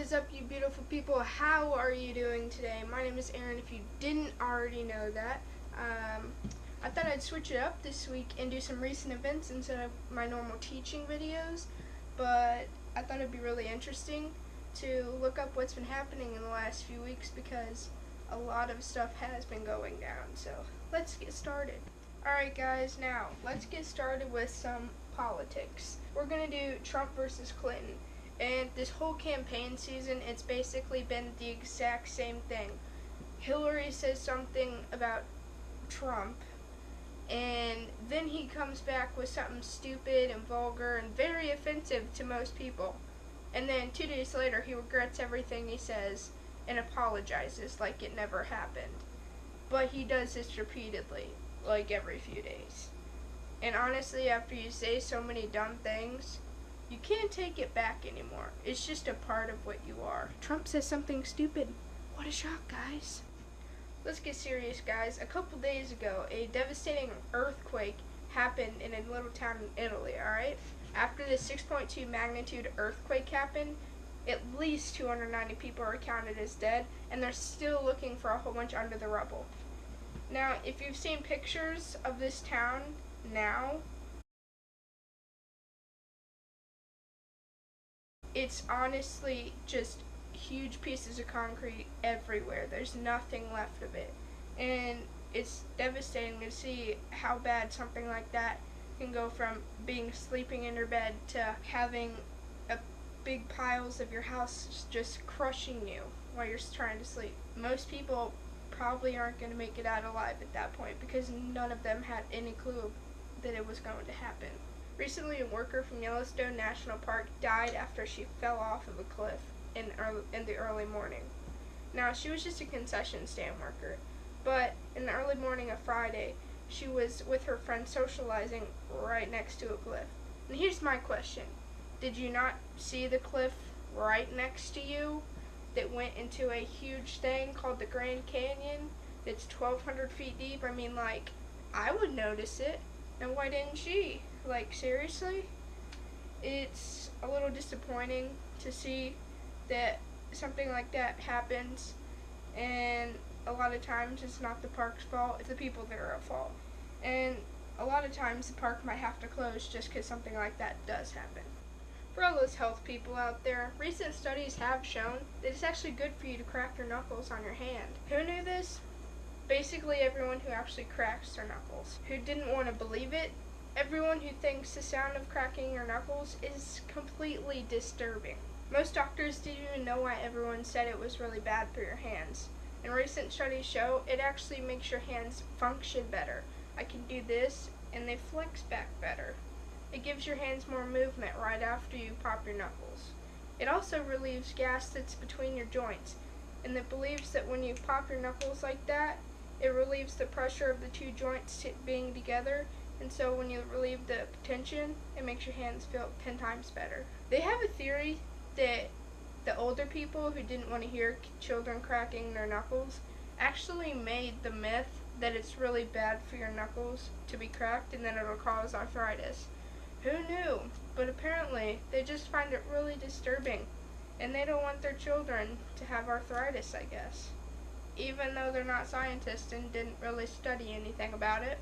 is up, you beautiful people? How are you doing today? My name is Aaron, if you didn't already know that. I thought I'd switch it up this week and do some recent events instead of my normal teaching videos, but I thought it'd be really interesting to look up what's been happening in the last few weeks because a lot of stuff has been going down, so let's get started. Alright guys, now let's get started with some politics. We're going to do Trump versus Clinton. And this whole campaign season, it's basically been the exact same thing. Hillary says something about Trump, and then he comes back with something stupid and vulgar and very offensive to most people. And then 2 days later, he regrets everything he says and apologizes like it never happened. But he does this repeatedly, like every few days. And honestly, after you say so many dumb things, you can't take it back anymore. It's just a part of what you are. Trump says something stupid. What a shock, guys. Let's get serious, guys. A couple days ago, a devastating earthquake happened in a little town in Italy, alright? After the 6.2 magnitude earthquake happened, at least 290 people are counted as dead, and they're still looking for a whole bunch under the rubble. Now, if you've seen pictures of this town now, it's honestly just huge pieces of concrete everywhere. There's nothing left of it. And it's devastating to see how bad something like that can go from being sleeping in your bed to having big piles of your house just crushing you while you're trying to sleep. Most people probably aren't going to make it out alive at that point because none of them had any clue that it was going to happen. Recently, a worker from Yellowstone National Park died after she fell off of a cliff in the early morning. Now, she was just a concession stand worker, but in the early morning of Friday, she was with her friend socializing right next to a cliff. And here's my question. Did you not see the cliff right next to you that went into a huge thing called the Grand Canyon that's 1,200 feet deep? I mean, like, I would notice it, and why didn't she? Like, seriously? It's a little disappointing to see that something like that happens, and a lot of times it's not the park's fault, it's the people that are at fault. And a lot of times the park might have to close just because something like that does happen. For all those health people out there, recent studies have shown that it's actually good for you to crack your knuckles on your hand. Who knew this? Basically everyone who actually cracks their knuckles. Who didn't want to believe it? Everyone who thinks the sound of cracking your knuckles is completely disturbing. Most doctors didn't even know why everyone said it was really bad for your hands. And recent studies show it actually makes your hands function better. I can do this and they flex back better. It gives your hands more movement right after you pop your knuckles. It also relieves gas that's between your joints, and it believes that when you pop your knuckles like that, it relieves the pressure of the two joints being together, and so when you relieve the tension, it makes your hands feel 10 times better. They have a theory that the older people who didn't want to hear children cracking their knuckles actually made the myth that it's really bad for your knuckles to be cracked and that it'll cause arthritis. Who knew? But apparently they just find it really disturbing, and they don't want their children to have arthritis, I guess. Even though they're not scientists and didn't really study anything about it,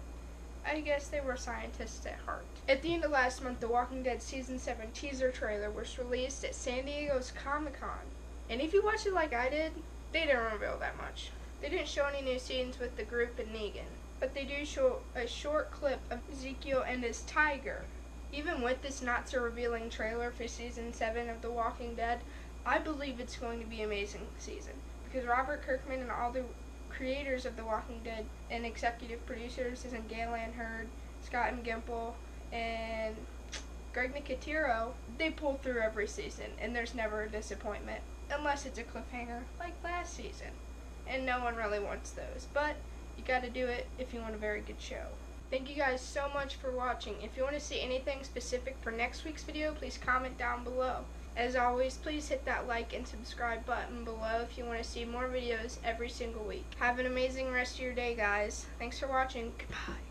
I guess they were scientists at heart. At the end of last month, The Walking Dead Season 7 teaser trailer was released at San Diego's Comic-Con. And if you watch it like I did, they didn't reveal that much. They didn't show any new scenes with the group and Negan, but they do show a short clip of Ezekiel and his tiger. Even with this not so revealing trailer for Season 7 of The Walking Dead, I believe it's going to be an amazing season, because Robert Kirkman and all the creators of The Walking Dead and executive producers, as in Galen Hurd, Scott and Gimple, and Greg Nicotero, they pull through every season, and there's never a disappointment, unless it's a cliffhanger like last season. And no one really wants those, but you gotta do it if you want a very good show. Thank you guys so much for watching. If you want to see anything specific for next week's video, please comment down below. As always, please hit that like and subscribe button below if you want to see more videos every single week. Have an amazing rest of your day, guys. Thanks for watching. Goodbye.